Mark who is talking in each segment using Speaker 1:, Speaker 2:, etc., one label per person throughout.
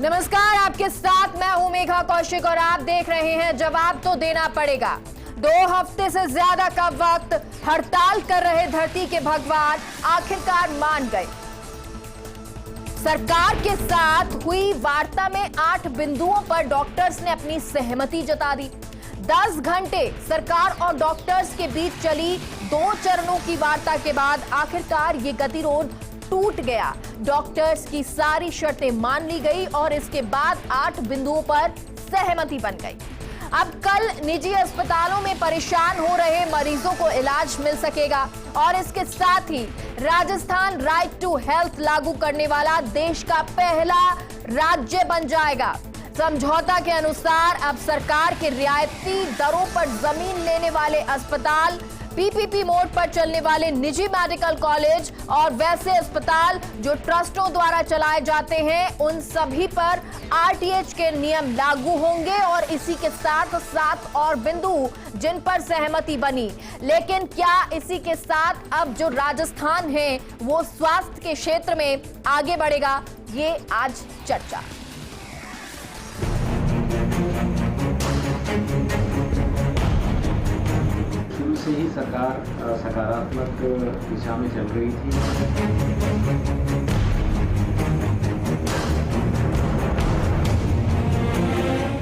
Speaker 1: नमस्कार, आपके साथ मैं हूं मेघा कौशिक और आप देख रहे हैं जवाब तो देना पड़ेगा। 2 हफ्ते से ज्यादा का वक्त हड़ताल कर रहे धरती के भगवान आखिरकार मान गए। सरकार के साथ हुई वार्ता में 8 बिंदुओं पर डॉक्टर्स ने अपनी सहमति जता दी। 10 घंटे सरकार और डॉक्टर्स के बीच चली 2 चरणों की वार्ता के बाद आखिरकार ये गतिरोध टूट गया। डॉक्टर्स की सारी शर्तें मान ली गई और इसके बाद 8 बिंदुओं पर सहमति बन गई। अब कल निजी अस्पतालों में परेशान हो रहे मरीजों को इलाज मिल सकेगा और इसके साथ ही राजस्थान राइट टू हेल्थ लागू करने वाला देश का पहला राज्य बन जाएगा। समझौता के अनुसार अब सरकार के रियायती दरों पर जमीन लेने वाले अस्पताल, पीपीपी मोड पर चलने वाले निजी मेडिकल कॉलेज और वैसे अस्पताल जो ट्रस्टों द्वारा चलाए जाते हैं, उन सभी पर आरटीएच के नियम लागू होंगे और इसी के साथ 7 और बिंदु जिन पर सहमति बनी। लेकिन क्या इसी के साथ अब जो राजस्थान है वो स्वास्थ्य के क्षेत्र में आगे बढ़ेगा? ये आज चर्चा।
Speaker 2: से ही सरकार सकारात्मक दिशा में चल रही थी।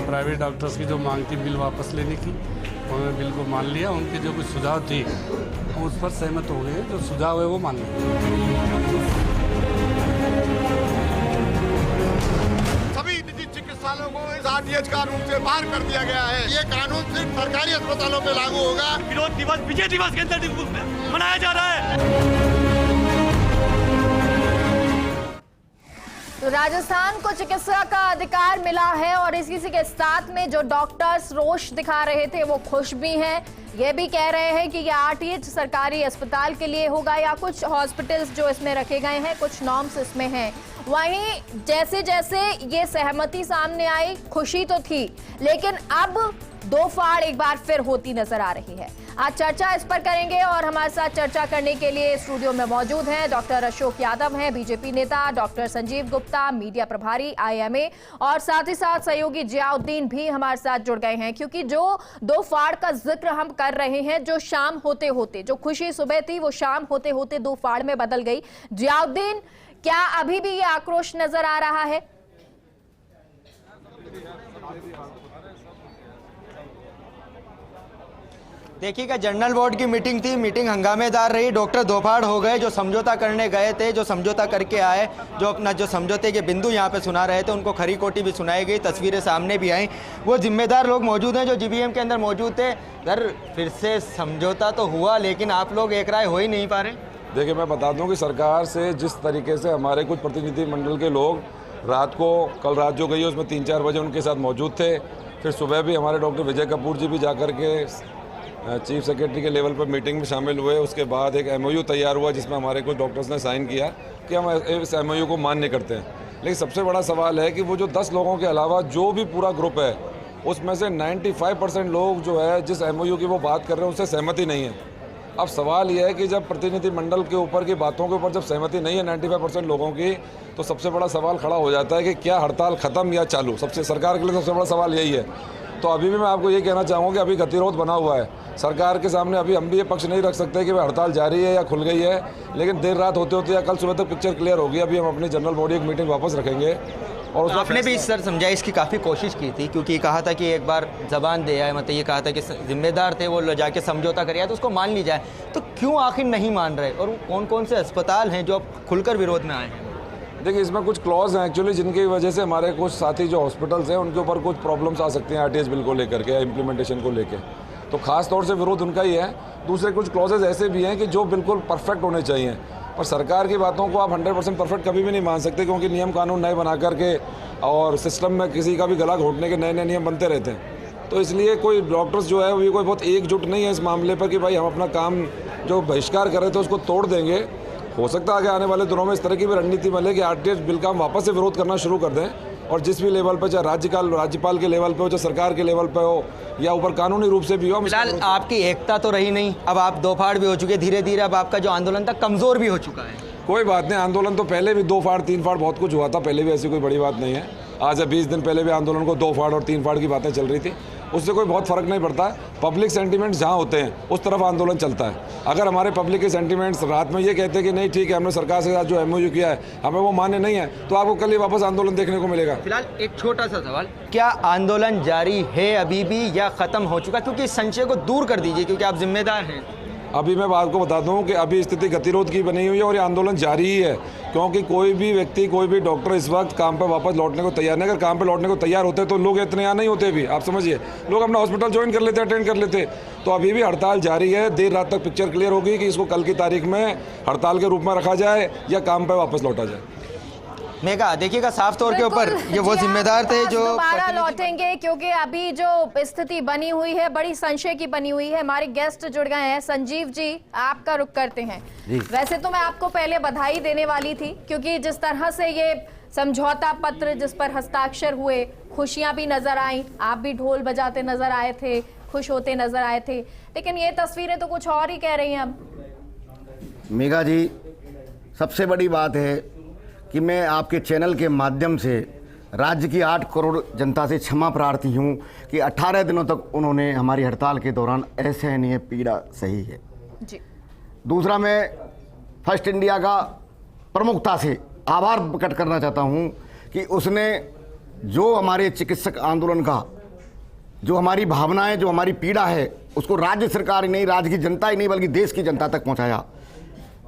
Speaker 3: प्राइवेट डॉक्टर्स की जो मांग थी बिल वापस लेने की, उन्होंने बिल को मान लिया। उनके जो कुछ सुझाव थे उस पर सहमत हो गए। जो सुझाव है वो मान लिया।
Speaker 4: सभी निजी चिकित्सालयों को इस आरटीएच कानून से बाहर कर दिया गया है। ये कानून सिर्फ सरकारी अस्पतालों पे लागू होगा।
Speaker 5: विरोध दिवस विजय दिवस के अंदर मनाया जा रहा है।
Speaker 1: तो राजस्थान को चिकित्सा का अधिकार मिला है और इसी के साथ में जो डॉक्टर्स रोष दिखा रहे थे वो खुश भी हैं। ये भी कह रहे हैं कि ये आरटीएच सरकारी अस्पताल के लिए होगा या कुछ हॉस्पिटल्स जो इसमें रखे गए हैं, कुछ नॉर्म्स इसमें हैं। वहीं जैसे जैसे ये सहमति सामने आई, खुशी तो थी, लेकिन अब 2 फाड़ एक बार फिर होती नजर आ रही है। आज चर्चा इस पर करेंगे और हमारे साथ चर्चा करने के लिए स्टूडियो में मौजूद हैं डॉक्टर अशोक यादव हैं, बीजेपी नेता, डॉक्टर संजीव गुप्ता, मीडिया प्रभारी आईएमए, और साथ ही साथ सहयोगी जियाउद्दीन भी हमारे साथ जुड़ गए हैं। क्योंकि जो 2 फाड़ का जिक्र हम कर रहे हैं, जो शाम होते होते, जो खुशी सुबह थी वो शाम होते होते 2 फाड़ में बदल गई। जियाउद्दीन, क्या अभी भी ये आक्रोश नजर आ रहा है?
Speaker 6: देखिएगा, जनरल बोर्ड की मीटिंग थी, मीटिंग हंगामेदार रही। डॉक्टर दोफाड़ हो गए, जो समझौता करने गए थे, जो समझौता करके आए, जो अपना जो समझौते के बिंदु यहाँ पे सुना रहे थे, उनको खरी कोटी भी सुनाई गई, तस्वीरें सामने भी आई। वो जिम्मेदार लोग मौजूद हैं जो जीबीएम के अंदर मौजूद थे। सर, फिर से समझौता तो हुआ लेकिन आप लोग एक राय हो ही नहीं पा रहे।
Speaker 7: देखिए, मैं बता दूं कि सरकार से जिस तरीके से हमारे कुछ प्रतिनिधिमंडल के लोग रात को, कल रात जो गई है उसमें 3-4 बजे उनके साथ मौजूद थे। फिर सुबह भी हमारे डॉक्टर विजय कपूर जी भी जाकर के चीफ सेक्रेटरी के लेवल पर मीटिंग में शामिल हुए। उसके बाद एक एमओयू तैयार हुआ जिसमें हमारे कुछ डॉक्टर्स ने साइन किया कि हम इस एमओयू को मान्य करते हैं। लेकिन सबसे बड़ा सवाल है कि वो जो 10 लोगों के अलावा जो भी पूरा ग्रुप है, उसमें से 95% लोग जो है जिस एमओयू की वो बात कर रहे हैं उससे सहमति नहीं है। अब सवाल यह है कि जब प्रतिनिधिमंडल के ऊपर की बातों के ऊपर जब सहमति नहीं है 95% लोगों की, तो सबसे बड़ा सवाल खड़ा हो जाता है कि क्या हड़ताल ख़त्म या चालू। सबसे सरकार के लिए सबसे बड़ा सवाल यही है। तो अभी भी मैं आपको ये कहना चाहूँगा कि अभी गतिरोध बना हुआ है सरकार के सामने। अभी हम भी ये पक्ष नहीं रख सकते कि वह हड़ताल जारी है या खुल गई है, लेकिन देर रात होते होते या कल सुबह तक पिक्चर क्लियर होगी। अभी हम अपनी जनरल बॉडी की मीटिंग वापस रखेंगे और
Speaker 6: आपने भी सर समझा, इसकी काफ़ी कोशिश की थी, क्योंकि कहा था कि एक बार जबान दे आए, मतलब ये कहा था कि जिम्मेदार थे वो जाके समझौता करिए तो उसको मान ली जाए। तो क्यों आखिर नहीं मान रहे, और कौन कौन से अस्पताल हैं जो अब खुलकर विरोध में आए हैं?
Speaker 7: देखिए, इसमें कुछ क्लॉज हैं एक्चुअली जिनकी वजह से हमारे कुछ साथी जो हॉस्पिटल्स हैं उनके ऊपर कुछ प्रॉब्लम्स आ सकती हैं आरटीएच बिल को लेकर के या इम्प्लीमेंटेशन को लेकर। तो खास तौर से विरोध उनका ही है। दूसरे कुछ क्लॉजेज ऐसे भी हैं कि जो बिल्कुल परफेक्ट होने चाहिए, पर सरकार की बातों को आप 100% परफेक्ट कभी भी नहीं मान सकते, क्योंकि नियम कानून नए बना करके और सिस्टम में किसी का भी गला घोटने के नए नए नियम बनते रहते हैं। तो इसलिए कोई डॉक्टर्स जो है वो कोई बहुत एकजुट नहीं है इस मामले पर कि भाई हम अपना काम जो बहिष्कार कर रहे थे उसको तोड़ देंगे। हो सकता है आगे आने वाले दिनों में इस तरह की भी रणनीति बने कि आरटीएच बिल का हम वापस से विरोध करना शुरू कर दें, और जिस भी लेवल पर, चाहे राज्यपाल के लेवल पे हो, चाहे सरकार के लेवल पे हो, या ऊपर कानूनी रूप से भी हो।
Speaker 6: फिलहाल आपकी एकता तो रही नहीं, अब आप 2 फाड़ भी हो चुके, धीरे धीरे अब आपका जो आंदोलन था कमज़ोर भी हो चुका है।
Speaker 7: कोई बात नहीं, आंदोलन तो पहले भी 2 फाड़ 3 फाड़ बहुत कुछ हुआ था, पहले भी ऐसी कोई बड़ी बात नहीं है। आज से 20 दिन पहले भी आंदोलन को 2 फाड़ और 3 फाड़ की बातें चल रही थी, उससे कोई बहुत फ़र्क नहीं पड़ता। पब्लिक सेंटीमेंट्स जहाँ होते हैं उस तरफ आंदोलन चलता है। अगर हमारे पब्लिक के सेंटीमेंट्स रात में ये कहते हैं कि नहीं ठीक है, हमने सरकार के साथ जो MOU किया है हमें वो मान्य नहीं है, तो आपको कल ही वापस आंदोलन देखने को मिलेगा।
Speaker 6: फिलहाल एक छोटा सा सवाल, क्या आंदोलन जारी है अभी भी या खत्म हो चुका? क्योंकि इस संशय को दूर कर दीजिए, क्योंकि आप जिम्मेदार हैं।
Speaker 7: अभी मैं बात को बता दूं कि अभी स्थिति गतिरोध की बनी हुई है और ये आंदोलन जारी ही है, क्योंकि कोई भी व्यक्ति, कोई भी डॉक्टर इस वक्त काम पर वापस लौटने को तैयार नहीं। अगर काम पर लौटने को तैयार होते तो लोग इतने यहाँ नहीं होते भी, आप समझिए। लोग अपना हॉस्पिटल ज्वाइन कर लेते, अटेंड कर लेते। तो अभी भी हड़ताल जारी है। देर रात तक पिक्चर क्लियर होगी कि इसको कल की तारीख में हड़ताल के रूप में रखा जाए या काम पर वापस लौटा जाए।
Speaker 6: मेघा, देखिएगा साफ तौर के ऊपर ये वो जिम्मेदार थे जो
Speaker 1: दोबारा लौटेंगे, क्योंकि अभी जो स्थिति बनी हुई है बड़ी संशय की बनी हुई है। हमारे गेस्ट जुड़ गए हैं। संजीव जी, आपका रुख करते हैं। वैसे तो मैं आपको पहले बधाई देने वाली थी, क्योंकि जिस तरह से ये समझौता पत्र जिस पर हस्ताक्षर हुए, खुशियां भी नजर आई, आप भी ढोल बजाते नजर आए थे, खुश होते नजर आए थे, लेकिन ये तस्वीरें तो कुछ और ही कह रही हैं। अब
Speaker 8: मेघा जी, सबसे बड़ी बात है कि मैं आपके चैनल के माध्यम से राज्य की 8 करोड़ जनता से क्षमा प्रार्थी हूं कि 18 दिनों तक उन्होंने हमारी हड़ताल के दौरान असहनीय पीड़ा सही है
Speaker 1: जी।
Speaker 8: दूसरा, मैं फर्स्ट इंडिया का प्रमुखता से आभार प्रकट करना चाहता हूं कि उसने जो हमारे चिकित्सक आंदोलन का, जो हमारी भावनाएं, जो हमारी पीड़ा है, उसको राज्य सरकार ही नहीं, राज्य की जनता ही नहीं बल्कि देश की जनता तक पहुंचाया।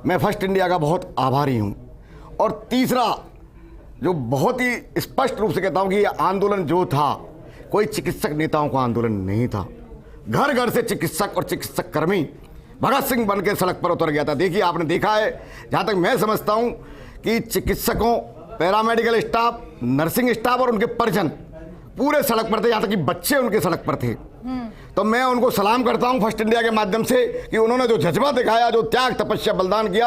Speaker 8: मैं फर्स्ट इंडिया का बहुत आभारी हूं। और तीसरा, जो बहुत ही स्पष्ट रूप से कहता हूं कि ये आंदोलन जो था, कोई चिकित्सक नेताओं का आंदोलन नहीं था। घर घर से चिकित्सक और चिकित्सक कर्मी भगत सिंह बन के सड़क पर उतर गया था। देखिए, आपने देखा है, जहां तक मैं समझता हूं कि चिकित्सकों, पैरामेडिकल स्टाफ, नर्सिंग स्टाफ और उनके परिजन पूरे सड़क पर थे, यहां तक कि बच्चे उनके सड़क पर थे। तो मैं उनको सलाम करता हूं फर्स्ट इंडिया के माध्यम से कि उन्होंने जो जज्बा दिखाया, जो त्याग, तपस्या, बलिदान किया,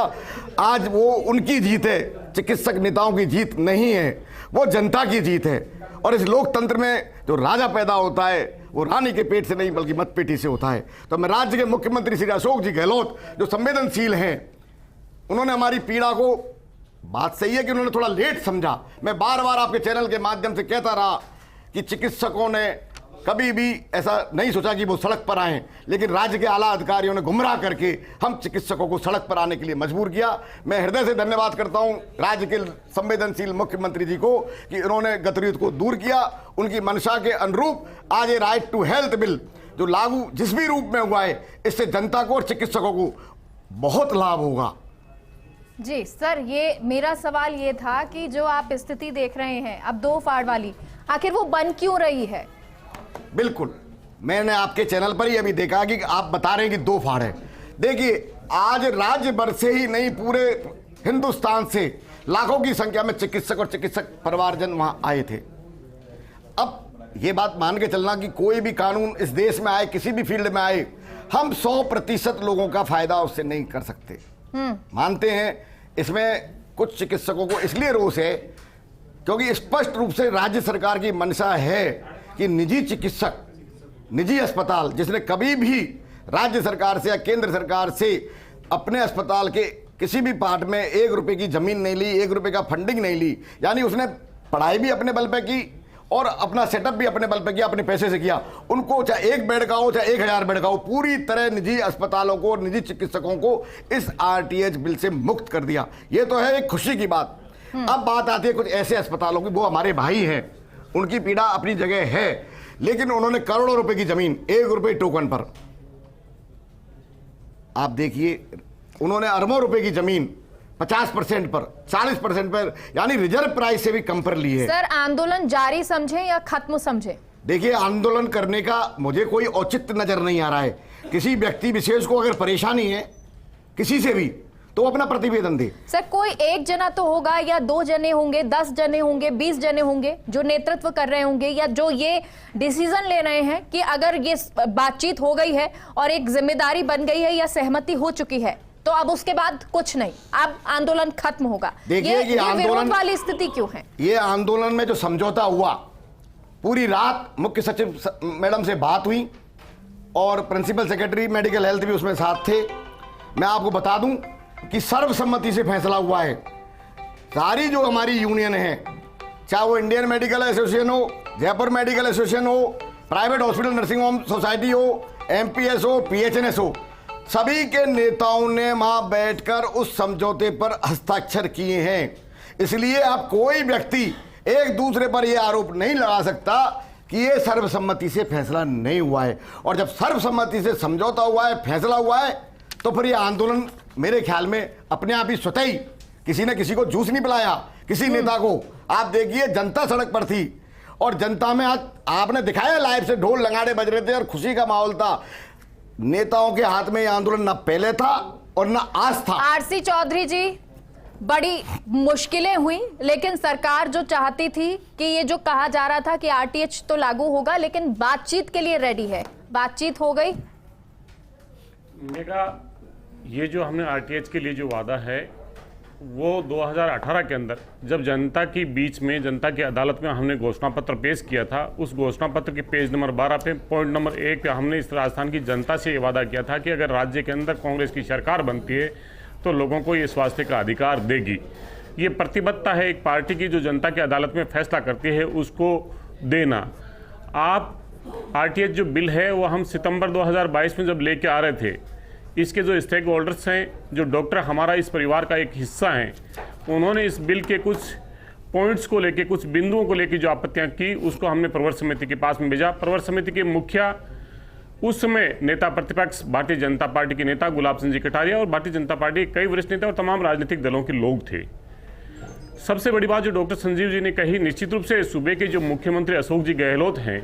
Speaker 8: आज वो उनकी जीत है, चिकित्सक नेताओं की जीत नहीं है, वो जनता की जीत है। और इस लोकतंत्र में जो राजा पैदा होता है वो रानी के पेट से नहीं बल्कि मतपेटी से होता है। तो मैं राज्य के मुख्यमंत्री श्री अशोक जी गहलोत, जो संवेदनशील हैं, उन्होंने हमारी पीड़ा को, बात सही है कि उन्होंने थोड़ा लेट समझा। मैं बार बार आपके चैनल के माध्यम से कहता रहा कि चिकित्सकों ने कभी भी ऐसा नहीं सोचा कि वो सड़क पर आएं, लेकिन राज्य के आला अधिकारियों ने गुमराह करके हम चिकित्सकों को सड़क पर आने के लिए मजबूर किया। मैं हृदय से धन्यवाद करता हूं राज्य के संवेदनशील मुख्यमंत्री जी को कि उन्होंने गतिरोध को दूर किया। उनकी मंशा के अनुरूप आज ये राइट टू हेल्थ बिल जो लागू जिस भी रूप में हुआ है, इससे जनता को और चिकित्सकों को बहुत लाभ होगा।
Speaker 1: जी सर, ये मेरा सवाल ये था कि जो आप स्थिति देख रहे हैं अब 2 फाड़ वाली, आखिर वो बन क्यों रही है?
Speaker 8: बिल्कुल, मैंने आपके चैनल पर ही अभी देखा कि आप बता रहे हैं कि 2 फाड़ है। देखिए, आज राज्य भर से ही नहीं, पूरे हिंदुस्तान से लाखों की संख्या में चिकित्सक और चिकित्सक परिवारजन वहां आए थे। अब ये बात मान के चलना कि कोई भी कानून इस देश में आए, किसी भी फील्ड में आए, हम 100% लोगों का फायदा उससे नहीं कर सकते। मानते हैं इसमें कुछ चिकित्सकों को इसलिए रोष है क्योंकि स्पष्ट रूप से राज्य सरकार की मंशा है कि निजी चिकित्सक, निजी अस्पताल, जिसने कभी भी राज्य सरकार से या केंद्र सरकार से अपने अस्पताल के किसी भी पार्ट में 1 रुपए की जमीन नहीं ली, 1 रुपए का फंडिंग नहीं ली, यानी उसने पढ़ाई भी अपने बल पे की और अपना सेटअप भी अपने बल पे किया, अपने पैसे से किया। उनको चाहे 1 बेड का हो, चाहे 1000 बेड का हो, पूरी तरह निजी अस्पतालों को और निजी चिकित्सकों को इस RTH बिल से मुक्त कर दिया। ये तो है एक खुशी की बात। अब बात आती है कुछ ऐसे अस्पतालों की, वो हमारे भाई हैं, उनकी पीड़ा अपनी जगह है, लेकिन उन्होंने करोड़ों रुपए की जमीन 1 रुपए टोकन पर, आप देखिए, उन्होंने अरबों रुपए की जमीन 50% पर, 40% पर, यानी रिजर्व प्राइस से भी कम पर ली है।
Speaker 1: सर, आंदोलन जारी समझे या खत्म समझे?
Speaker 8: देखिए, आंदोलन करने का मुझे कोई औचित्य नजर नहीं आ रहा है। किसी व्यक्ति विशेष को अगर परेशानी है किसी से भी, तो अपना प्रतिवेदन दे।
Speaker 1: सर, कोई 1 जना तो होगा या 2 जने होंगे, 10 जने होंगे, 20 जने होंगे जो नेतृत्व कर रहे होंगे या जो ये डिसीजन ले रहे हैं कि अगर ये बातचीत हो गई है और एक जिम्मेदारी बन गई है या सहमति हो चुकी है तो अब उसके बाद कुछ नहीं, अब आंदोलन खत्म होगा।
Speaker 8: देखिए कि
Speaker 1: ये विरोध वाली स्थिति क्यों है? ये
Speaker 8: आंदोलन में जो समझौता हुआ, पूरी रात मुख्य सचिव मैडम से बात हुई और प्रिंसिपल सेक्रेटरी मेडिकल हेल्थ भी उसमें साथ थे। मैं आपको बता दूं कि सर्वसम्मति से फैसला हुआ है। सारी जो हमारी यूनियन है, चाहे वो इंडियन मेडिकल एसोसिएशन हो, जयपुर मेडिकल एसोसिएशन हो, private hospital nursing home society हो, एमपीएस हो, पीएचएनएस हो, सभी के नेताओं ने वहां बैठकर उस समझौते पर हस्ताक्षर किए हैं। इसलिए अब कोई व्यक्ति एक दूसरे पर यह आरोप नहीं लगा सकता कि ये सर्वसम्मति से फैसला नहीं हुआ है। और जब सर्वसम्मति से समझौता हुआ है, फैसला हुआ है, तो फिर ये आंदोलन मेरे ख्याल में अपने आप ही स्वतः ही, किसी ने किसी को जूस नहीं पिलाया, किसी नेता को। आप देखिए जनता सड़क पर थी और जनता में आज आपने दिखाया लाइव से ढोल लगाड़े बज रहे थे और खुशी का माहौल था। नेताओं के हाथ में ये आंदोलन न पहले था और न आज था।
Speaker 1: आरसी चौधरी जी, बड़ी मुश्किलें हुई, लेकिन सरकार जो चाहती थी कि ये जो कहा जा रहा था कि आरटीएच तो लागू होगा, लेकिन बातचीत के लिए रेडी है, बातचीत हो गई।
Speaker 9: मेरा ये जो हमने आरटीएच के लिए जो वादा है वो 2018 के अंदर जब जनता की बीच में, जनता की अदालत में हमने घोषणा पत्र पेश किया था, उस घोषणा पत्र के पेज नंबर 12 पे पॉइंट नंबर 1 पे हमने इस राजस्थान की जनता से ये वादा किया था कि अगर राज्य के अंदर कांग्रेस की सरकार बनती है तो लोगों को ये स्वास्थ्य का अधिकार देगी। ये प्रतिबद्धता है एक पार्टी की जो जनता की अदालत में फैसला करती है उसको देना। आप आरटीएच जो बिल है वो हम सितंबर 2022 में जब लेके आ रहे थे, इसके जो स्टेक होल्डर्स हैं, जो डॉक्टर हमारा इस परिवार का एक हिस्सा हैं, उन्होंने इस बिल के कुछ पॉइंट्स को लेके, कुछ बिंदुओं को लेके जो आपत्तियां की, उसको हमने प्रवर समिति के पास में भेजा। प्रवर समिति के मुखिया उस समय नेता प्रतिपक्ष भारतीय जनता पार्टी के नेता गुलाब सिंह जी कटारिया और भारतीय जनता पार्टी के कई वरिष्ठ नेता और तमाम राजनीतिक दलों के लोग थे। सबसे बड़ी बात जो डॉक्टर संजीव जी ने कही, निश्चित रूप से सूबे के जो मुख्यमंत्री अशोक जी गहलोत हैं,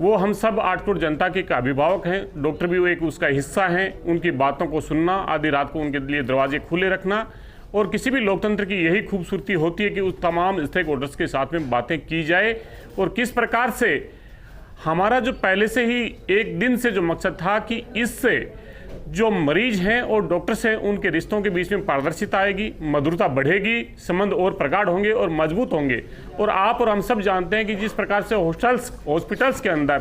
Speaker 9: वो हम सब 8 करोड़ जनता के अभिभावक हैं, डॉक्टर भी वो एक उसका हिस्सा हैं। उनकी बातों को सुनना, आधी रात को उनके लिए दरवाजे खुले रखना, और किसी भी लोकतंत्र की यही खूबसूरती होती है कि उस तमाम स्टेक होल्डर्स के साथ में बातें की जाए। और किस प्रकार से हमारा जो पहले से ही एक दिन से जो मकसद था कि इससे जो मरीज हैं और डॉक्टर्स हैं उनके रिश्तों के बीच में पारदर्शिता आएगी, मधुरता बढ़ेगी, संबंध और प्रगाढ़ होंगे और मजबूत होंगे। और आप और हम सब जानते हैं कि जिस प्रकार से हॉस्पिटल्स के अंदर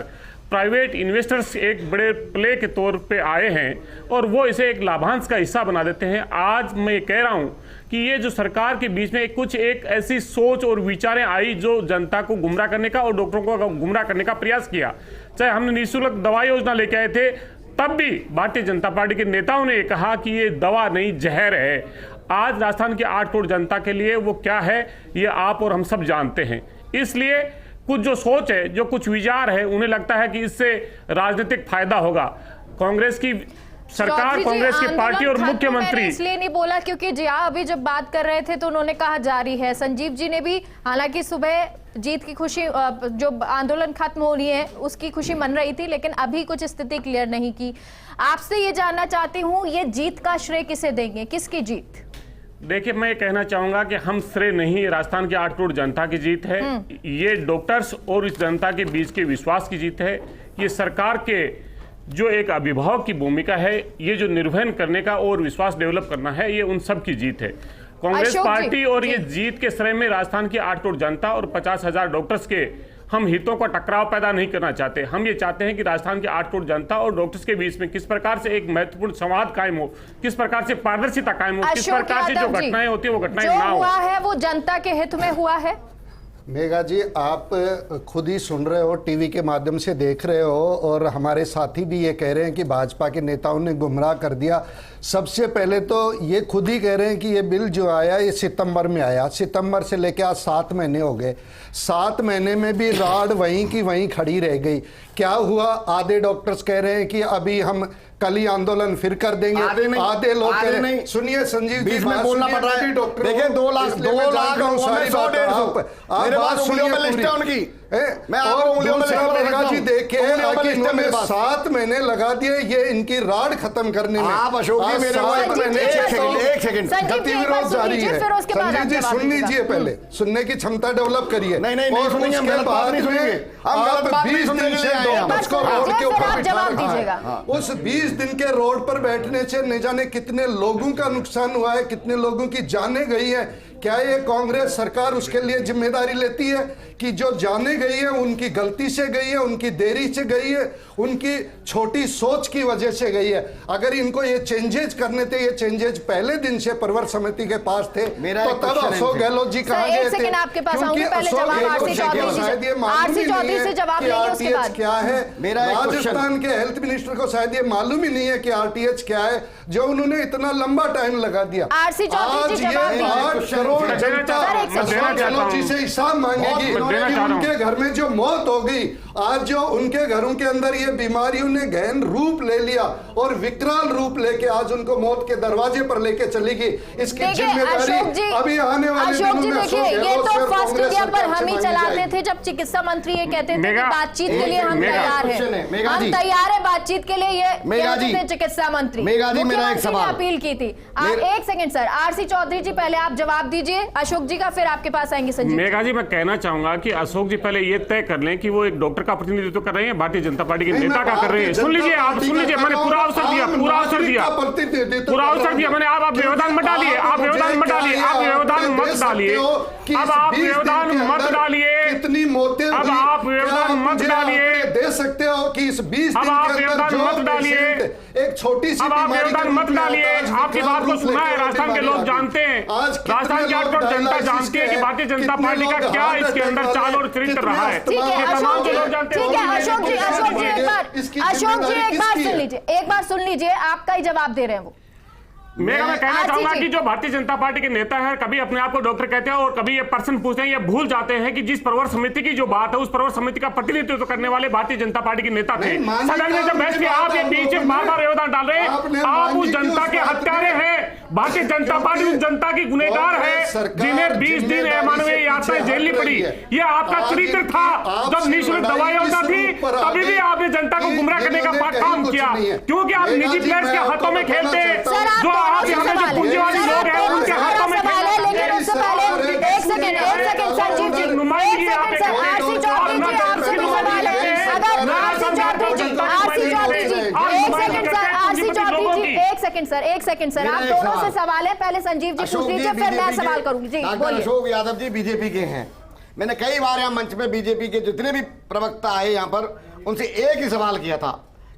Speaker 9: प्राइवेट इन्वेस्टर्स एक बड़े प्ले के तौर पे आए हैं और वो इसे एक लाभांश का हिस्सा बना देते हैं। आज मैं कह रहा हूं कि ये जो सरकार के बीच में एक ऐसी सोच और विचारें आई जो जनता को गुमराह करने का और डॉक्टरों को गुमराह करने का प्रयास किया। चाहे हमने निःशुल्क दवा योजना लेके आए थे, तब भी भारतीय जनता पार्टी के नेताओं ने कहा कि ये दवा नहीं जहर है। आज राजस्थान के 8 करोड़ जनता के लिए वो क्या है ये आप और हम सब जानते हैं। इसलिए कुछ जो सोच है, जो कुछ विचार है, उन्हें लगता है कि इससे राजनीतिक फायदा होगा। कांग्रेस की सरकार, कांग्रेस की पार्टी और मुख्यमंत्री,
Speaker 1: इसलिए नहीं बोला क्योंकि जिया अभी जब बात कर रहे थे तो उन्होंने कहा जारी है। संजीव जी ने भी, हालांकि सुबह जीत की खुशी, जो आंदोलन खत्म हो रही है उसकी खुशी मन रही थी, लेकिन अभी कुछ स्थिति क्लियर नहीं की। आपसे ये जानना चाहती हूँ, ये जीत का श्रेय किसे देंगे, किसकी जीत?
Speaker 9: देखिए, मैं ये कहना चाहूंगा कि हम श्रेय नहीं, राजस्थान के 8 करोड़ जनता की जीत है। ये डॉक्टर्स और इस जनता के बीच के विश्वास की जीत है। ये सरकार के जो एक अभिभावक की भूमिका है, ये जो निर्वहन करने का और विश्वास डेवलप करना है, ये उन सब की जीत है। कांग्रेस पार्टी और ये जीत के श्रेय में राजस्थान की 8 करोड़ जनता और 50,000 डॉक्टर्स के हम हितों का टकराव पैदा नहीं करना चाहते। हम ये चाहते हैं कि राजस्थान के 8 करोड़ जनता और डॉक्टर्स के बीच में किस प्रकार से एक महत्वपूर्ण संवाद कायम हो, किस प्रकार से पारदर्शिता कायम हो, किस प्रकार से जो घटनाएं होती है वो घटनाएं ना हो।
Speaker 1: हुआ है वो जनता के हित में हुआ है।
Speaker 10: मेघा जी, आप खुद ही सुन रहे हो, टीवी के माध्यम से देख रहे हो, और हमारे साथी भी ये कह रहे हैं कि भाजपा के नेताओं ने गुमराह कर दिया। सबसे पहले तो ये खुद ही कह रहे हैं कि ये बिल जो आया ये सितंबर में आया, सितंबर से लेकर आज 7 महीने हो गए। 7 महीने में भी राड वहीं की वहीं खड़ी रह गई। क्या हुआ? आधे डॉक्टर्स कह रहे हैं कि अभी हम कल ही आंदोलन फिर कर देंगे, आधे लोग कह रहे हैं। सुनिए संजीव जी,
Speaker 8: में बोलना पड़ रहा है। देखिए 2 लाख लोगों में 100-150 उनकी। मैं
Speaker 10: जी देखे कि इन्होंने 7 महीने लगा दिए ये इनकी राड खत्म करने में।
Speaker 8: आप अशोक जी मेरे एक सेकंड
Speaker 10: गतिविरोध जारी है। संजीव जी सुन लीजिए, पहले सुनने की क्षमता डेवलप करिए।
Speaker 8: नहीं सुनेंगे, हम गलत बात नहीं सुनेंगे।
Speaker 10: आप 20 दिन से डॉक्टर्स को रोड के ऊपर बिठा
Speaker 1: दीजिएगा।
Speaker 10: उस 20 दिन के रोड पर बैठने से न जाने कितने लोगों का नुकसान हुआ है, कितने लोगों की जानें गई है। क्या ये कांग्रेस सरकार उसके लिए जिम्मेदारी लेती है कि जो जाने गई है उनकी गलती से गई है, उनकी देरी से गई है, उनकी छोटी सोच की वजह से गई है? अगर इनको ये चेंजेज करने थे, ये चेंजेज पहले दिन से प्रवर समिति के पास थे, तो तब अशोक गहलोत जी कहाँ गए थे?
Speaker 1: आपके पास आऊंगी, पहले जवाब आरसी चौधरी से जवाब लेंगे उसके बाद।
Speaker 10: क्या है राजस्थान के हेल्थ मिनिस्टर को शायद ये मालूम ही नहीं है कि आरटीएच क्या है, जो उन्होंने इतना लंबा टाइम लगा दिया।
Speaker 1: आरसी चौधरी जी जवाब दीजिए।
Speaker 10: 8 करोड़ जनता अशोक गहलोत जी से हिसाब मांगेगी कि उनके घर में जो मौत हो गई, आज जो उनके घरों के अंदर ये बीमारियों ने गहन रूप ले लिया और विकराल रूप लेके आज उनको मौत के दरवाजे पर लेके चलेगी, इसकी जिम्मेदारी अभी आने वाले दिनों में
Speaker 1: देखिए, ये तो फर्स्ट इंडिया पर हम ही चलाते थे जब चिकित्सा मंत्री ये कहते थे कि बातचीत के लिए हम तैयार हैं, हम तैयार है बातचीत के लिए, ये कहते थे चिकित्सा मंत्री।
Speaker 8: मेरा एक सवाल
Speaker 1: अपील की थी। एक सेकंड सर, आरसी चौधरी जी पहले आप जवाब दीजिए अशोक जी का, फिर आपके पास आएंगे संजीव।
Speaker 9: मेघा जी, मैं कहना चाहूंगा कि अशोक जी पहले ये तय कर लें कि वो एक डॉक्टर का प्रतिनिधित्व कर रहे हैं, भारतीय जनता पार्टी के नेता का कर रहे हैं। सुन लीजिए, आप सुन लीजिए, मैंने पूरा अवसर दिया, पूरा अवसर दिया मैंने। आप व्यवधान मत डालिए, आप व्यवधान मत डालिए, आप व्यवधान मत डालिए, अब आप व्यवधान मत डालिए,
Speaker 10: कितनी मौतें,
Speaker 9: अब आप व्यवधान मत डालिए,
Speaker 10: दे सकते हो कि इस 20 दिन के अंदर जो एक छोटी सी
Speaker 9: बीमारी मत डालिए। आपकी बात को सुना है, राजस्थान के लोग जानते हैं, राजस्थान की 8 करोड़ जनता जानती है कि भारतीय जनता पार्टी का क्या इसके अंदर चाल और चरित्र रहा है।
Speaker 1: ठीक है अशोक जी, अशोक जी एक बार सुन लीजिए, एक बार सुन लीजिए, आपका ही जवाब दे रहे हैं वो।
Speaker 9: मैं कहना चाहूंगा कि जो भारतीय जनता पार्टी के नेता है, कभी अपने आप को डॉक्टर कहते हैं और कभी ये पर्सन पूछते हैं, ये भूल जाते हैं कि जिस प्रवर समिति की जो बात है, उस प्रवर समिति का प्रतिनिधित्व करने वाले भारतीय जनता पार्टी के नेता थे। सदन में जब बहस की, आप ये बीच में बार-बार व्यवधान डाल रहे हैं, आप उस जनता के हत्यारे हैं। भारतीय जनता पार्टी उस जनता की गुनहगार है जिन्हें 20 दिन अमानवीय यातनाएं झेलनी पड़ी। ये आपका चरित्र था। जब निःशुल्क दवाई योजना थी, तभी भी आपने जनता को गुमराह करने का काम किया, क्योंकि आप निजी प्लेयर्स के हाथों में खेलते हैं। जो आप यहाँ पे जो पूंजीवादी लोग हैं, उनके हाथों में
Speaker 1: लेकिन उससे पहले एक सेकंड संजीव जी, एक सेकंड सर, आरसी चौधरी जी आपसे भी सवाल है। अगर आरसी चौधरी जी, एक सेकंड सर, आप दोनों से सवाल है, पहले संजीव जी पूछ लीजिए, फिर मैं सवाल करूंगी। जी बोलिए।
Speaker 8: अशोक यादव जी बीजेपी के हैं, मैंने कई बार यहाँ मंच पे बीजेपी के जितने भी प्रवक्ता आए यहाँ पर, उनसे एक ही सवाल किया था,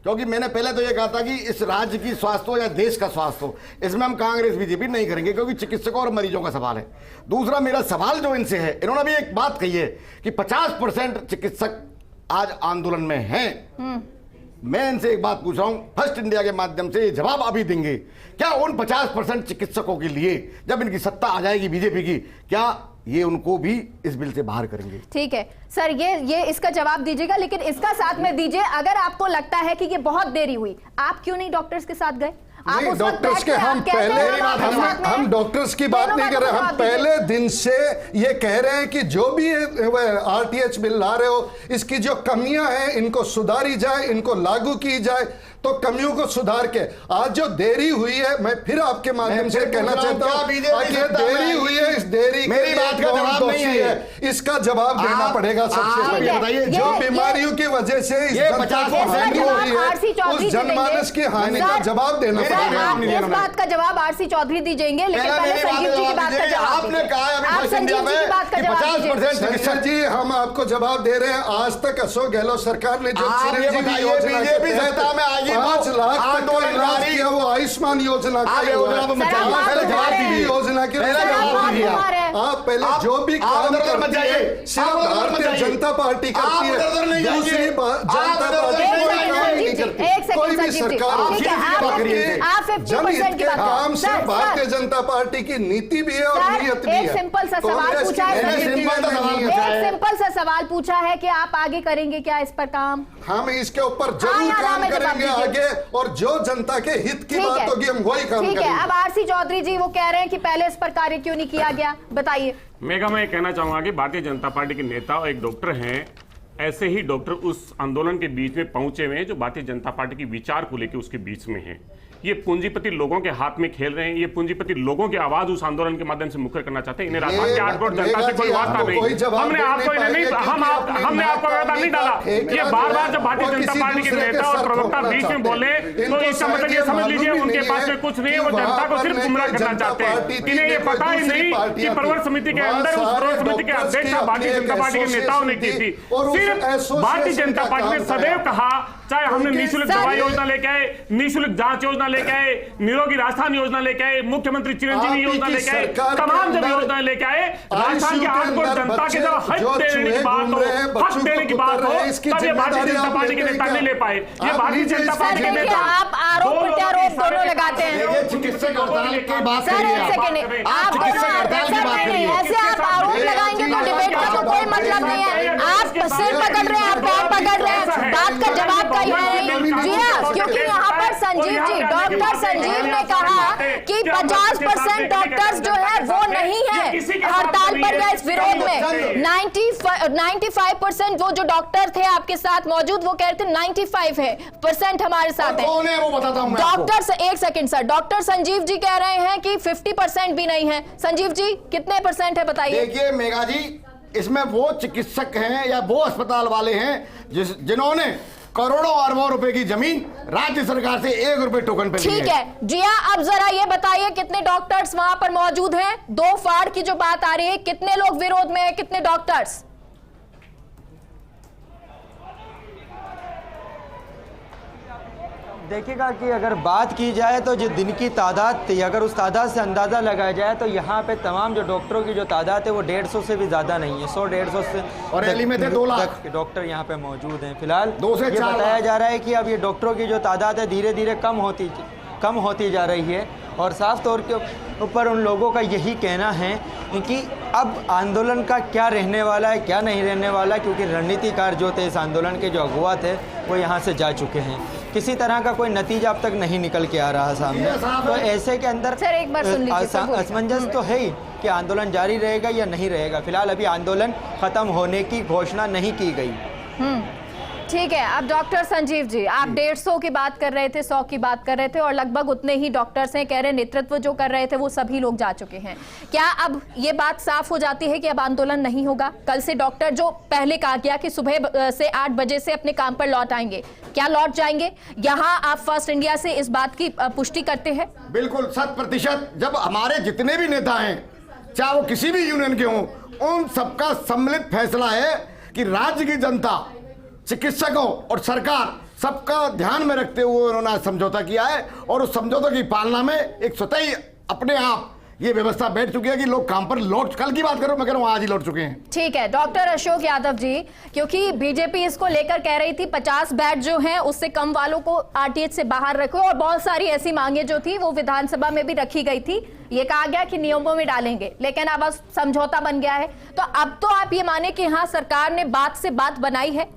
Speaker 8: क्योंकि मैंने पहले तो ये कहा था कि इस राज्य की स्वास्थ्य हो या देश का स्वास्थ्य हो, इसमें हम कांग्रेस बीजेपी नहीं करेंगे, क्योंकि चिकित्सकों और मरीजों का सवाल है। दूसरा मेरा सवाल जो इनसे है, इन्होंने भी एक बात कही है कि 50% चिकित्सक आज आंदोलन में हैं। मैं इनसे एक बात पूछ रहा हूं, फर्स्ट इंडिया के माध्यम से ये जवाब अभी देंगे, क्या उन 50% चिकित्सकों के लिए जब इनकी सत्ता आ जाएगी बीजेपी की, क्या ये उनको भी इस बिल से बाहर करेंगे?
Speaker 1: ठीक है सर, ये इसका जवाब दीजिएगा, लेकिन इसका साथ में दीजिए, अगर आपको लगता है कि ये बहुत देरी हुई, आप क्यों नहीं डॉक्टर्स के साथ गए?
Speaker 10: डॉक्टर्स के हम डॉक्टर्स की बात नहीं कर रहे, हम पहले दिन से ये कह रहे हैं कि जो भी आरटीएच बिल ला रहे हो, इसकी जो कमियां हैं इनको सुधारी जाए, इनको लागू की जाए। तो कमियों को सुधार के आज जो देरी हुई है, मैं फिर आपके माध्यम से कहना चाहता हूं कि देरी हुई है, इस देरी
Speaker 8: मेरी बात का जवाब नहीं है,
Speaker 10: इसका जवाब देना पड़ेगा। सबसे पहले जो बीमारियों की वजह से इस जनता को हानि हुई है, उस जनमानस की हानि का जवाब देना पड़ेगा।
Speaker 1: इस बात का जवाब आरसी चौधरी दीजिएंगे, लेकिन पहले संजीव जी की बात का जवाब
Speaker 8: आपने कहा
Speaker 1: आप संजीव जी की बात का जवाब
Speaker 10: दीजिए। जी हम आपको जवाब दे रहे हैं। आज तक अशोक गहलोत सरकार ने जो बीजेपी सत्ता में आई 5 लाख तक का इलाज किया, वो आयुष्मान योजना का योजना के आप पहले जो भी काम करते हैं सिर्फ भारतीय जनता पार्टी करती है, दूसरी जनता पार्टी कोई भी सरकार काम सिर्फ भारतीय जनता पार्टी की नीति भी है और नीयत भी है।
Speaker 1: एक सिंपल सा सवाल पूछा है, एक सिंपल सा सवाल पूछा है कि आप आगे करेंगे क्या इस पर काम?
Speaker 10: हम इसके ऊपर जरूर काम करेंगे आगे, और जो जनता के हित की बात होगी हम वही काम करेंगे।
Speaker 1: अब आरसी चौधरी जी वो कह रहे हैं कि पहले इस पर कार्य क्यों नहीं किया गया, बताइए।
Speaker 9: मेघा, मैं कहना चाहूंगा कि भारतीय जनता पार्टी के नेता और एक डॉक्टर हैं, ऐसे ही डॉक्टर उस आंदोलन के बीच में पहुंचे हुए हैं जो भारतीय जनता पार्टी की विचार को लेकर उसके बीच में है। ये पूंजीपति लोगों के हाथ में खेल रहे हैं। ये पूंजीपति लोगों की आवाज उस आंदोलन के माध्यम से मुखर करना चाहते हैं। इन्हें राजस्थान के 8 करोड़ जनता से कोई वास्ता नहीं। हमने आपको हमने आपको वादा नहीं डाला। ये बार बार जब भारतीय जनता पार्टी के नेता और प्रवक्ता बीच में बोले तो इसका मतलब ये समझ लीजिए उनके पास में कुछ नहीं है, वो जनता को सिर्फ गुमराह करना चाहते हैं। इन्हें ये पता ही नहीं कि प्रवर समिति के अंदर उस प्रवर समिति के अध्यक्ष भारतीय जनता पार्टी के नेताओं ने की थी। सिर्फ भारतीय जनता पार्टी ने सदैव कहा, चाहे हमने निःशुल्क दवा योजना लेके आए, निःशुल्क जांच योजना लेके आए, निरोगी राजस्थान योजना लेके आए, मुख्यमंत्री चिरंजीवी योजना लेके आए, तमाम जब योजना लेके आए, राजस्थान के 8 करोड़ जनता के जब हक देने की बात हो, तब ये भारतीय जनता पार्टी के नेता नहीं ले पाए। ये भारतीय जनता पार्टी के नेता
Speaker 1: आप आरोप प्रत्यारोप दोनों लगाते हैं।
Speaker 8: चिकित्सक हड़ताल की बात
Speaker 1: सर
Speaker 8: करिए
Speaker 1: एक सेकंड, आप ऐसे आप आरोप लगाएंगे तो डिबेट का तो कोई मतलब नहीं है। आप सिर पकड़ रहे हैं, आप पैर पकड़ रहे हैं, बात का जवाब का जी हाँ, क्योंकि यहाँ पर संजीव जी, डॉक्टर संजीव ने कहा कि 50% डॉक्टर्स जो है वो नहीं है हड़ताल पर या इस विरोध में। 95% वो जो डॉक्टर थे आपके साथ मौजूद, वो कह रहे थे 95% हमारे साथ है।
Speaker 8: वो बताता हूं
Speaker 1: डॉक्टर, एक second sir, doctor Sanjeev ji कह रहे हैं कि 50% भी नहीं है। संजीव जी कितने % है बताइए?
Speaker 8: देखिए मेघा जी, इसमें वो चिकित्सक हैं या वो अस्पताल वाले हैं जिन्होंने करोड़ों अरबों रुपए की जमीन राज्य सरकार से 1 रुपए टोकन पे ली है।
Speaker 1: ठीक है जिया, अब जरा ये बताइए कितने डॉक्टर्स वहां पर मौजूद हैं? 2 फाड़ की जो बात आ रही है, कितने लोग विरोध में है, कितने डॉक्टर्स?
Speaker 6: देखिएगा कि अगर बात की जाए तो जो दिन की तादाद थी, अगर उस तादाद से अंदाज़ा लगाया जाए तो यहाँ पे तमाम जो डॉक्टरों की जो तादाद है वो 150 से भी ज़्यादा नहीं है। 100-150 से
Speaker 8: और रैली में थे 2 लाख
Speaker 6: डॉक्टर यहाँ पे मौजूद हैं। फिलहाल
Speaker 8: 2 से 4
Speaker 6: बताया जा रहा है कि अब ये डॉक्टरों की जो तादाद है धीरे धीरे कम होती जा रही है। और साफ तौर के ऊपर उन लोगों का यही कहना है कि अब आंदोलन का क्या रहने वाला है, क्या नहीं रहने वाला, क्योंकि रणनीतिकार जो थे इस आंदोलन के जो अगुवा थे वो यहाँ से जा चुके हैं। किसी तरह का कोई नतीजा अब तक नहीं निकल के आ रहा सामने। तो ऐसे के अंदर
Speaker 1: सर एक बार सुन लीजिए,
Speaker 6: असमंजस तो है ही कि आंदोलन जारी रहेगा या नहीं रहेगा। फिलहाल अभी आंदोलन खत्म होने की घोषणा नहीं की गई।
Speaker 1: ठीक है, अब डॉक्टर संजीव जी, आप 150 की बात कर रहे थे, 100 की बात कर रहे थे, और लगभग उतने ही डॉक्टर्स हैं, कह रहे नेतृत्व जो कर रहे थे वो सभी लोग जा चुके हैं। क्या अब ये बात साफ हो जाती है कि अब आंदोलन नहीं होगा? कल से डॉक्टर जो पहले कहा गया कि सुबह से 8 बजे से अपने काम पर लौट आएंगे, क्या लौट जाएंगे? यहाँ आप फर्स्ट इंडिया से इस बात की पुष्टि करते हैं?
Speaker 8: बिल्कुल 100%। जब हमारे जितने भी नेता हैं, चाहे वो किसी भी यूनियन के हों, उन सबका सम्मिलित फैसला है कि राज्य की जनता, चिकित्सकों और सरकार सबका ध्यान में रखते हुए उन्होंने समझौता किया है। और उस समझौते की पालना में एक स्वतः ही अपने आप ये व्यवस्था बैठ चुकी है कि लोग काम पर लौट, कल की बात करो, मैं कह रहा हूं आज ही लौट चुके हैं।
Speaker 1: ठीक है डॉक्टर अशोक यादव जी, क्योंकि बीजेपी इसको लेकर कह रही थी 50 बेड जो हैं उससे कम वालों को आरटीएच से बाहर रखो, और बहुत सारी ऐसी मांगे जो थी वो विधानसभा में भी रखी गई थी। ये कहा गया कि नियमों में डालेंगे, लेकिन अब समझौता बन गया है। तो अब तो आप ये माने कि हाँ सरकार ने बात से बात बनाई है?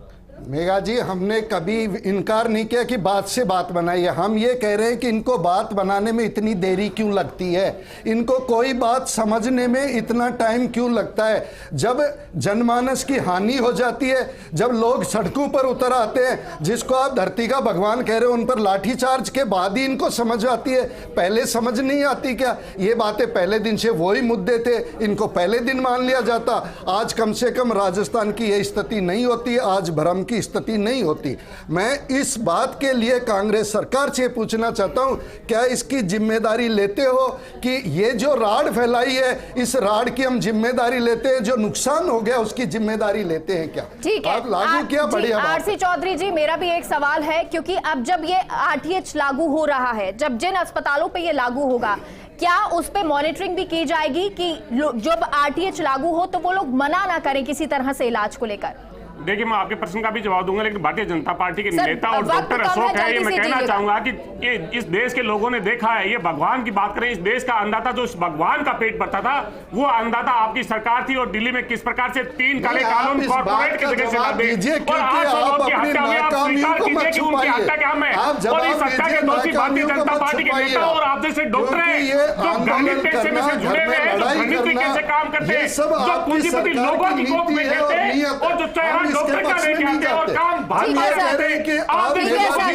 Speaker 10: मेघा जी, हमने कभी इनकार नहीं किया कि बात से बात बनाई है। हम ये कह रहे हैं कि इनको बात बनाने में इतनी देरी क्यों लगती है, इनको कोई बात समझने में इतना टाइम क्यों लगता है? जब जनमानस की हानि हो जाती है, जब लोग सड़कों पर उतर आते हैं, जिसको आप धरती का भगवान कह रहे हो, उन पर लाठीचार्ज के बाद ही इनको समझ आती है, पहले समझ नहीं आती क्या? ये बातें पहले दिन से वही मुद्दे थे, इनको पहले दिन मान लिया जाता। आज कम से कम राजस्थान की ये स्थिति नहीं होती, आज भ्रम की स्थिति नहीं होती। मैं इस बात के लिए कांग्रेस सरकार से पूछना चाहता हूं, क्या इसकी जिम्मेदारी लेते हो कि ये जो राड़ फैलाई है, इस राड़ की हम जिम्मेदारी लेते हैं, जो नुकसान हो गया उसकी जिम्मेदारी लेते हैं क्या?
Speaker 1: ठीक है,
Speaker 8: आप लागू किया, बढ़िया बात।
Speaker 1: आरसी चौधरी जी, मेरा भी एक सवाल है, क्योंकि अब जब ये आरटीएच लागू हो रहा है, जब जिन अस्पतालों पे ये लागू होगा, क्या उस पे मॉनिटरिंग भी की जाएगी कि जब आरटीएच लागू हो तो वो लोग मना ना करें किसी तरह से इलाज को लेकर?
Speaker 9: देखिए, मैं आपके प्रश्न का भी जवाब दूंगा, लेकिन भारतीय जनता पार्टी के नेता और डॉक्टर अशोक है, ये मैं कहना चाहूंगा कि ये इस देश के लोगों ने देखा है। ये भगवान की बात करें, इस देश का अन्नदाता जो इस भगवान का पेट भरता था, वो अन्नदाता आपकी सरकार थी। और दिल्ली में किस प्रकार से 3 काले कानून कॉर्पोरेट की जगह से ला दे, और 800 लोग की हत्या हुई। आप स्वीकार कीजिए कि उनकी हत्या के हम है, और इस हत्या के दोषी भारतीय जनता पार्टी के नेता और आप जैसे डॉक्टर हैं, जो गरीब पैसे में से जुड़े हुए हैं, जो घृणित तरीके से काम करते हैं, जो पूंजीपति लोगों की कोख में रहते हैं, और जो चेहरा
Speaker 10: इसके
Speaker 9: डॉक्टर का
Speaker 10: पक्ष में
Speaker 9: लेके
Speaker 10: नहीं
Speaker 9: आते हैं और
Speaker 10: जाते।
Speaker 9: काम भाग
Speaker 1: ठीक है
Speaker 10: ये
Speaker 1: सर।
Speaker 10: कह रहे हैं कि आप
Speaker 1: ठीक है सर।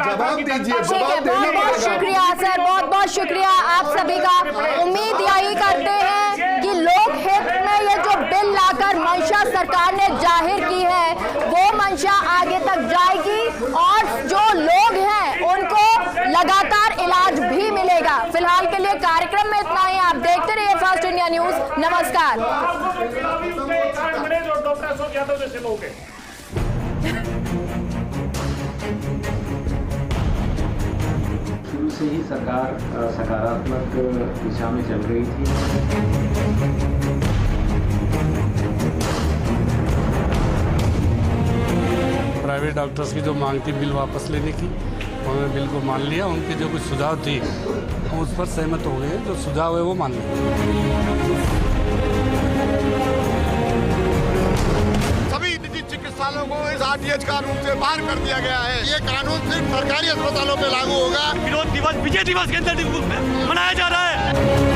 Speaker 10: जवाब दीजिए,
Speaker 1: ठीक है,
Speaker 10: जवाब देना
Speaker 1: बहुत बहुत
Speaker 10: पड़ेगा।
Speaker 1: शुक्रिया सर, बहुत बहुत शुक्रिया आप सभी का। उम्मीद यही करते हैं कि लोक हित में ये जो बिल लाकर मंशा सरकार ने जाहिर की है वो मंशा आगे तक जाएगी और जो लोग हैं उनको लगातार इलाज भी मिलेगा। फिलहाल के लिए कार्यक्रम में इतना ही। आप देखते रहिए फास्ट इंडिया न्यूज। नमस्कार।
Speaker 9: डॉक्टर अशोक यादव जैसे लोग हैं।
Speaker 2: शुरू से ही सरकार सकारात्मक दिशा में चल रही थी।
Speaker 3: प्राइवेट डॉक्टर्स की जो मांग थी बिल वापस लेने की, उन्होंने बिल को मान लिया। उनके जो कुछ सुझाव थे हम उस पर सहमत हो गए। जो सुझाव है वो मान लिया।
Speaker 4: सभी निजी चिकित्सालयों को इस आरटीएच कानून से बाहर कर दिया गया है। ये कानून सिर्फ सरकारी अस्पतालों पे लागू होगा।
Speaker 5: विरोध दिवस विजय दिवस के अंदर मनाया जा रहा है।